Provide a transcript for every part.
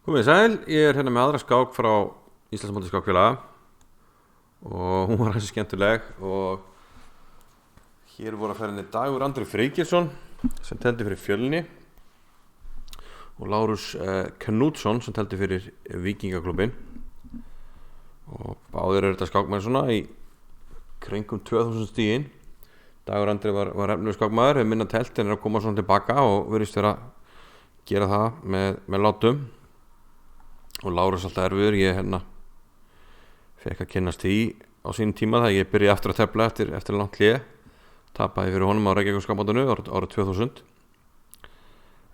Komið sæl, ég hérna með aðra skák frá Íslandsmóti skákfélaga og hún var hansi skemmtuleg og hér voru að ferðinni Dagur Andri Freykilsson sem teldi fyrir Fjölni og Lárus Knútsson sem teldi fyrir Víkingaklúbbin og báðir þetta skákmenn svona í kringum 2000 stigin. Dagur Andri var efnilegur skákmaður, hefur minna telt en að koma svona tilbaka og virðist vera að gera það með látum. Og Lárus alltaf erfiður, ég fekk að kynnast því á sínum tíma þegar ég byrjaði aftur að tefla eftir langt hlé, tapaði fyrir honum á Reykjavík skákmótinu árið 2000.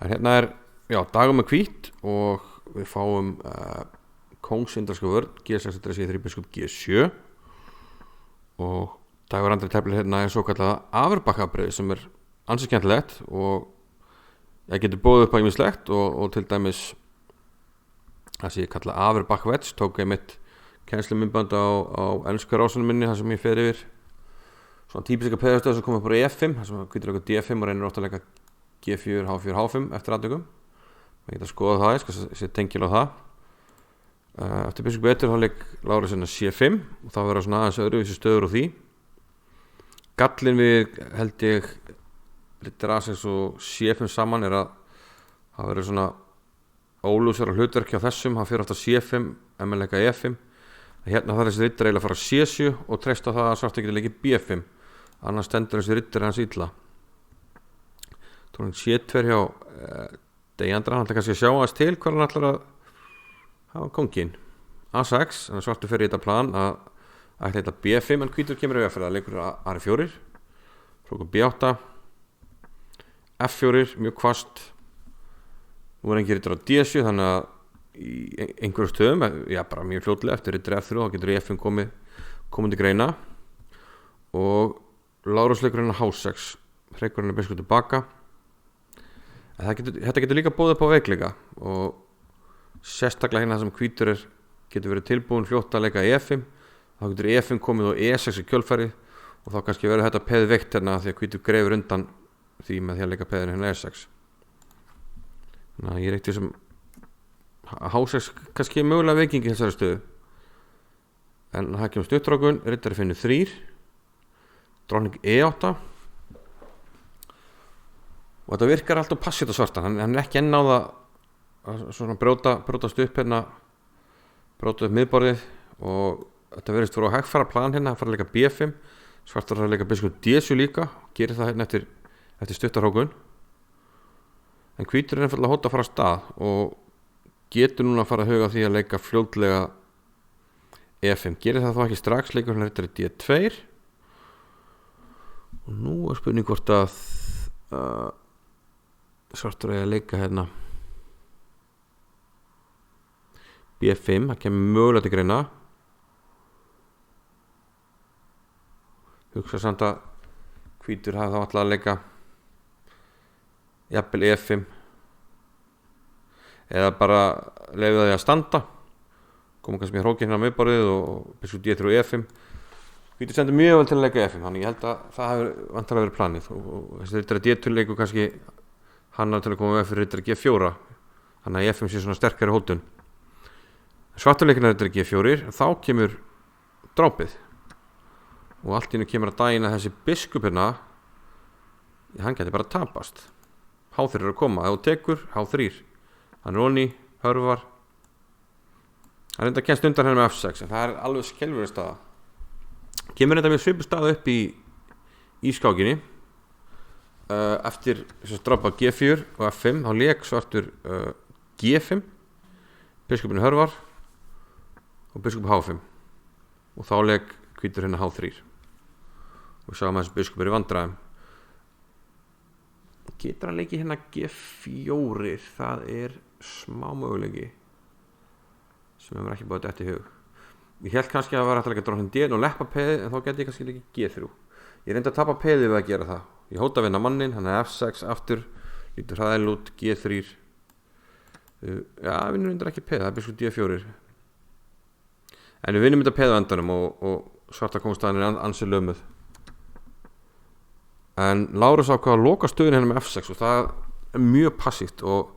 En er dagur með hvít og við fáum kóngsindarsku vörn G6-3 biskup G7 og Dagur Andri teflir er svo kallaða afurbakkabrið sem er ansi skemmtilegt og ég getur bóðið upp á ýmislegt og til dæmis það sem ég kalla afurbakvets tók ég mitt kennslumyndband á ensku rásunum minni þar sem ég fer yfir svona típiska peðastöð sem komið bara í F5 þar sem það kvítur eitthvað D5 og reynir ofta að leika G4, H4, H5 eftir aðtökum. Ég get að skoða það, ég skal setja tengil á það. Eftir biskup betur þá leik Lárus C5 og það verður svona aðeins öðruvísi stöður úr því. Gallin við held ég Ritter A6 og C5 saman er að það verður svona ólúsara hlutverki á þessum, hann fyrir aftur C5 en með leika E5. Hérna þarf þessi Ritter eiginlega að fara C7 og treysta það að Svartur geti leikið B5, annars stendur þessi Ritter hans illa. Tónum C2 hjá Deyandra, hann ætla kannski að sjá aðeins til hvað hann ætlar að hafa kóngin. A6, þannig að Svartur fer í þetta plan að ætla þetta B5 en hvítur kemur í F4, leikur A4, flókur B8, F4, mjög hvasst. Nú er engin Ritter á D7 þannig að í einhverjum stöðum, bara mjög fljótlega eftir Ritter F3 þá getur F5 komið til greina og Lárus leikur H6, hreikur biskup tilbaka. En þetta getur líka bóðið upp á veikleika og sérstaklega hérna sem hvítur getur verið tilbúin fljótt að leika E5, þá getur E5 komið og E6 í kjölfæri og þá kannski verður þetta peð veikt hérna því að hvítur greifur undan því með því að leika peðinu hérna E6. Þannig að ég er eitthvað sem H6 kannski mögulega veikingi þessari stöðu en það kemur stuttrákun, Ritter finnur 3 dróning E8 og þetta virkar alltaf passið á Svartan, hann er ekki enn á það svona brótast upp bróta upp miðborðið og þetta verðist fyrir á hægfara plan hann fara að leika B5, Svartar fara að leika biskup D7 líka, gerir það eftir stuttarhókun en hvítur er einfaldlega hótt að fara af stað og getur núna að fara að huga því að leika fljótlega E5, gerir það þá ekki strax, leikur hann Ritter D2 og nú er spurning hvort að Svartur að leika hérna B5, það kemur mögulega til greina hugsa samt að hvítur hafa þá alltaf að leika jafnvel E5 eða bara leyfið það að standa koma kannski með hrókinn á miðborðið og biskup D3 og E5 hvítur stendur mjög vel til að leika E5 þannig ég held að það hefur vantarlega verið planið og þessi Ritter D2 leikur kannski hann til að koma með fyrir Ritter G4 þannig að E5 sé svona sterkari hótun. Svartur leikur Ritter G4 þá kemur drápið og allt í einu kemur að daginn að þessi biskup hérna hann geti bara tapast. H3 er að koma, ef þú tekur H3 hann er onni, hörvar hann reynda að kennst undan henni með F6 en það er alveg skelfileg staða kemur reynda mjög svipuð staða upp í skákinni eftir þess að drápa G4 og F5 þá lék Svartur G5 biskupin hörvar og biskup H5 og þá lék hvítur henni H3 og við sáum að þessi biskup er í vandræðum. Getur hann leikið hérna G4 það er smá möguleiki sem hefur ekki búið þetta eftir hug. Ég held kannski að það var hægt að leika drónin D og leppa peði en þá geti ég kannski leikið G3 ég reyndi að tapa peði við að gera það ég hóta að vinna mannin, hann er F6 aftur lítur hraðil út, G3 vinnur reyndar ekki peði, það er biskup D4 en við vinnum þetta peði á endanum og Svarta kóngstaðan er ansið lömuð en Lárus ákvað að loka stöðun hérna með F6 og það er mjög passíft og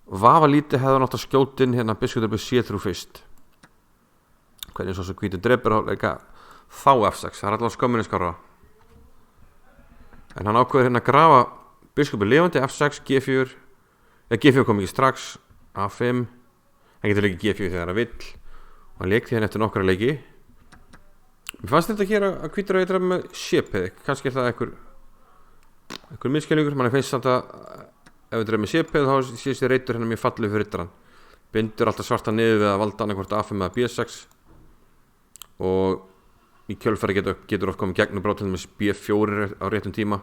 vafa lítið hefði hann átt að skjótin hérna biskupdrepi C3 fyrst. Hvernig svo sem hvítur drepur þá F6, það allavega skömminni skárra. En hann ákveður hérna að grafa biskupi lifandi F6, G4. G4 kom ekki strax, A5. Hann getur leikið G4 þegar hann vill. Og hann leikti hérna eftir nokkra leiki. Mér fannst þetta hér að hvítur að drepa með C-peð. Kannski það einhver misskilningur. Man finnst samt að ef við drepa með C-peð þá sé þessi reitur hérna mjög fallið fyrir riddarann. Bindur alltaf svarta niður við að valda annarkvort A5 eða B6. Og í kjölfæri getur oft komið gegnum brátt með B4 á réttum tíma.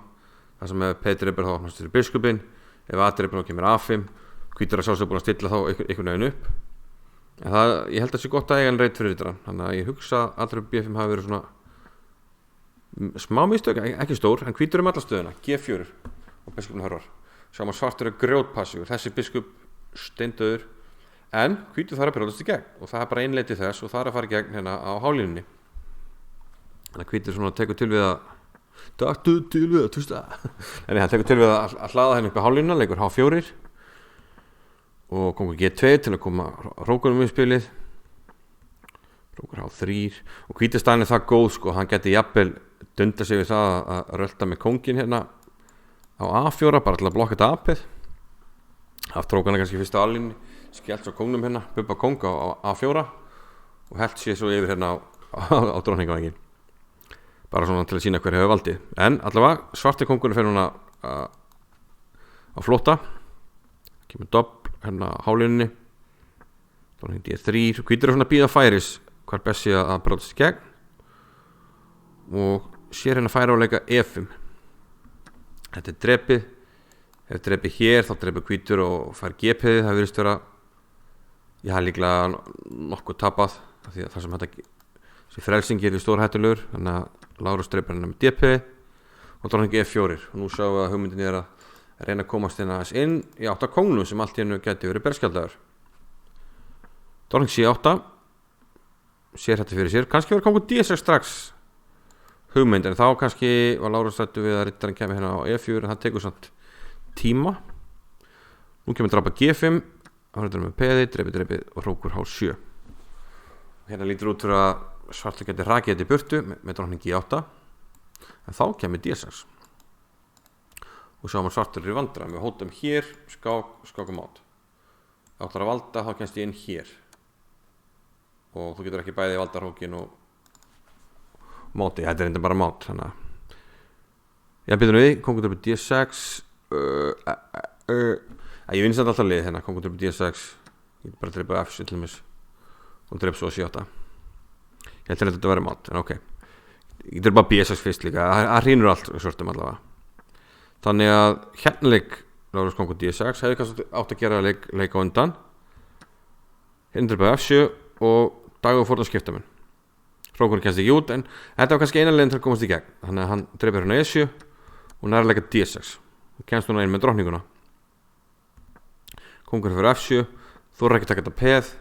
Það sem ef P-dreipur þá opnast fyrir biskupinn. Ef A-dreipur þá kemur A5. Hvítur að sjálfsög búin að stilla þá einhvern veginn upp. En ég held að það sé gott að eiga hann reit fyrir riddarann. Þannig að ég hugsa að allra B5 hafi verið svona smá mistök, ekki stór, en hvítur alla stöðuna, G4 og biskupinn hörvar. Sjáum að svartur grjótpassífur, þessi biskup steindauður, en hvítur þarf að brjótast í gegn og það bara innleiti þess og það að fara í gegn hérna á hálínunni. Þannig að hvítur svona tekur til við að tusta. En hann tekur til við að hlaða henni upp á hálínuna, leikur H4 og kongur G2 til að koma rókunum í spilið. Rókur H3 og hvítur staðan það góð sko, hann geti jafnvel dunda sig við það að rölda með kóngin hérna á A4 bara til að blokka þetta apið. Haft rókana kannski fyrst á alínni, skellt svo kóngnum hérna, bubba kóng á A4 og held sér svo yfir hérna á drókningavængin. Bara svona til að sína hver hefur valdið. En allavega svarti kóngurinn fer núna á flótta. Kemur dobbl hérna á hálínunni. Drókning D3, hvítur svona bíða færis hvar best sé að brjótast í gegn. Og sér hérna færa á leika E5. Þetta drepið. Ef drepið hér þá drepið hvítur og fær G-peðið. Það virðist vera líklega nokkuð tapað því að það sem þessi frelsing er stórhættulegur. Þannig að Lárus drepið hérna með D-peðið og drókning E4. Og nú sjáum við að hugmyndin er að reyna að komast inn í 8 kóngnum sem allt í hennu geti verið berskjaldaður. Drókning C8 sér þetta fyrir sér, kannski verið kongur D6 strax hugmynd, en þá kannski var Lárus rættu við að riddarinn kemur hérna á E4 en það tekur samt tíma. Nú kemur drapa G5 hann riddarinn með peði, drepið og rókur H7. Hérna lítur út fyrir að svartur geti rakið þetta í burtu með drókning G8 en þá kemur D6 og sjáum að svartur er í vandræðum. Við hótum hér, skákum át. Áttar að valda, þá kemst ég inn hér. Og þú getur ekki bæði valda hrókin og móti. Þetta er enda bara mát. Þannig að ég byrjum við, kongur drepið D6. Ég vinn samt alltaf lið hérna, kongur drepið D6. Ég get bara drepið F7 til mis og drepið svo C8. Ég held að þetta verið mát, en ok. Ég drepið bara B6 fyrst líka. Það hrýnur allt svörtum allavega. Þannig að hérna leik Lárus kongur D6 hefði kannski átt að gera leik á undan. Hérna drepið F7 og Dagur fór að skipta minn. Hrókurinn kemst ekki út en þetta var kannski eina leiðin til að komast í gegn. Þannig að hann drepið hérna E7 og nærleika D6. Og kemst núna inn með drókninguna. Kongurinn fyrir F7. Þú er ekki að taka þetta peð.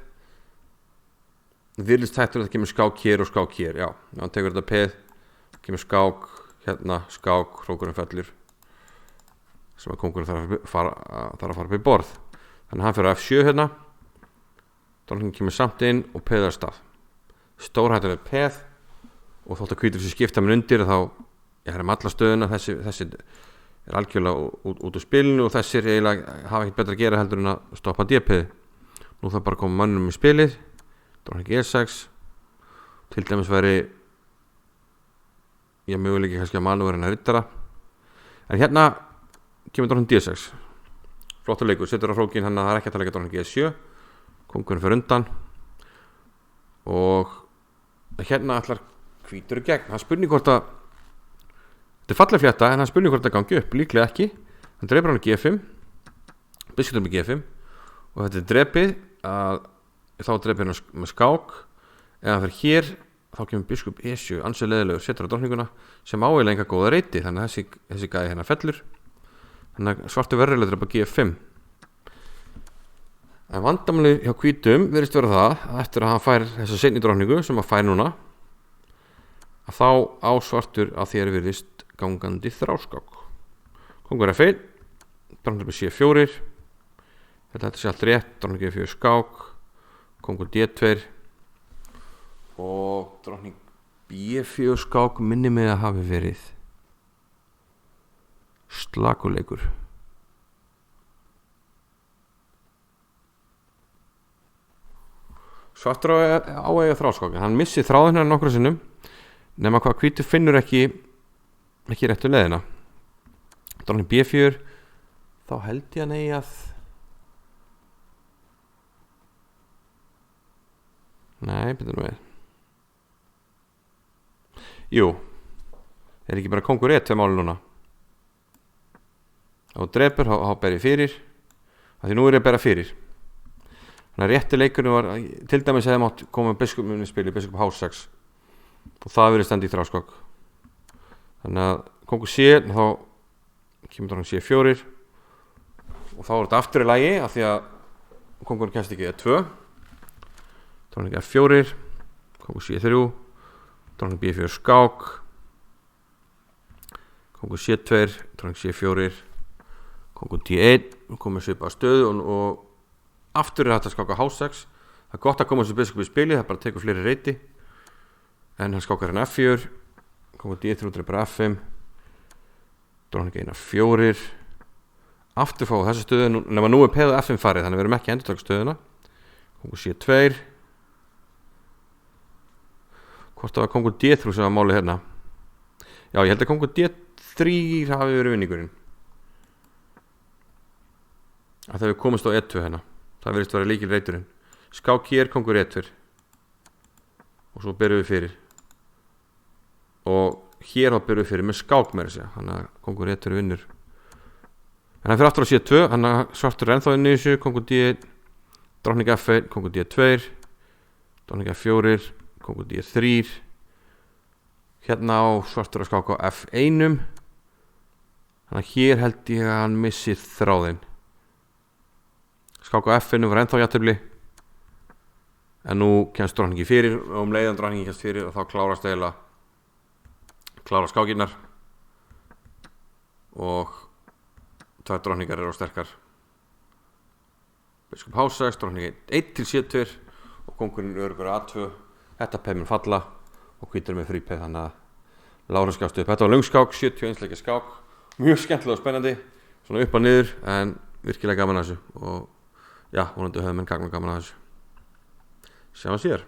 Virðist hættur að það kemur skák hér og skák hér. Já, hann tekur þetta peð. Kemur skák, hérna, skák, hrókurinn fellur. Sem að kongurinn þarf að fara upp í borð. Þannig að hann fyrir F7 hérna. Drókningin kemur samt inn og peðar stað. Stórhættur er peð og þótt að hvítur sem skipta minn undir þá ég er með alla stöðuna. Þessi er algjörlega út úr spilinu og þessir eiginlega hafa ekkert betra að gera heldur en að stoppa D-peði. Nú þarf bara að koma mönnum í spilið. Drókning E6 til dæmis væri möguleiki kannski að malu verið en að riddara. En hérna kemur drókning D6. Flottur leikur, setur á hrókin hann að það er ekki að leika drókning E7. Kongurinn fyrir undan og hérna ætlar hvítur í gegn. Hann spurning hvort að þetta er falleg flétta en hann spurning hvort að gangi upp, líklega ekki. Hann drepur hann G5 biskupinn með G5 og þetta er drepið að þá drepið hann með skák. Ef hann fyrir hér þá kemur biskup E7 ansið leiðilegur, setur á drókninguna sem áeiginlega enga góða reyti, þannig að þessi gæði hérna fellur. Þannig að svartu verðilega drepa G5. En vandamáli hjá hvítum virðist vera það að eftir að hann fær þessa seinni drókningu sem hann fær núna að þá á svartur að þér virðist gangandi þráskák. Kongur F1, drókning C4, Þetta sé allt rétt. Drottning G4 skák, kóngur D2 og drottning B4 skák minni mig að hafi verið slakuleikur. Svartur á eiga þráskák, hann missi þráðina nokkru sinnum nema hvað hvítur finnur ekki réttu leiðina. Drottning B4, þá held ég hann eigi að nei, betur nú við. Jú, er ekki bara kóngur E2 máli núna? Ef þú drepur, þá ber ég fyrir. Því nú er ég að bera fyrir. Þannig að rétti leikurinn var, til dæmis hefði mátt koma biskupnum í spili, biskup H6. Og það verið standi í þráskák. Þannig að kóngur C, þá kemur drottning C4. Og þá er þetta aftur í lagi, af því að kóngurinn kemst ekki E2. Drottning F4, kóngur C3, drottning B4 skák, kóngur C2, drottning C4, kóngur D1, komið svipað stöðu og aftur er hægt að skáka H6. Það er gott að koma þessu biskup í spili, það bara tekur fleiri reyti. En hann skákar hann F4, kóngur D3 drepur F5, drottning E4, aftur fá þessu stöðu, nema nú er peða F5 farið, þannig við erum ekki endurtaka stöðuna. Kóngur C2, hvort það var kóngur D3 sem var málið hérna. Já, ég held að kóngur D3 hafi verið vinningurinn. Að það við komast á E2 hérna. Það verðist að vera líkil reyturinn. Skák hér, kóngur E2. Og svo berum við fyrir. Og hér þá berum við fyrir með skák með þessu. Þannig að kóngur E2 vinnur. En það fyrir aftur á C2. Þannig að svartur er ennþá inn í þessu. Kóngur D1, drottning F1, kóngur D2, drottning F4, kóngur D3. Hérna á svartur að skáka á F1. Þannig að hér held ég að hann missi þráðinn. Skáka á F1 var ennþá jafntefli. En nú kemst drottningi fyrir og leiðan drottningi kemst fyrir og þá klárast skákinnar. Og tvær drottningar eru sterkar. Biskup H6, drottningi 1 til C2 og kóngurinn öruggur A2. Þetta peð mun falla og hvítur með frípeð, þannig að Lárus gafst upp. Þetta var löngskák, 71 leikja skák, mjög skemmtilega og spennandi, svona upp og niður, en virkilega gaman að þessu og já, vonandi höfum við gaman að þessu. Sjáum við síðar.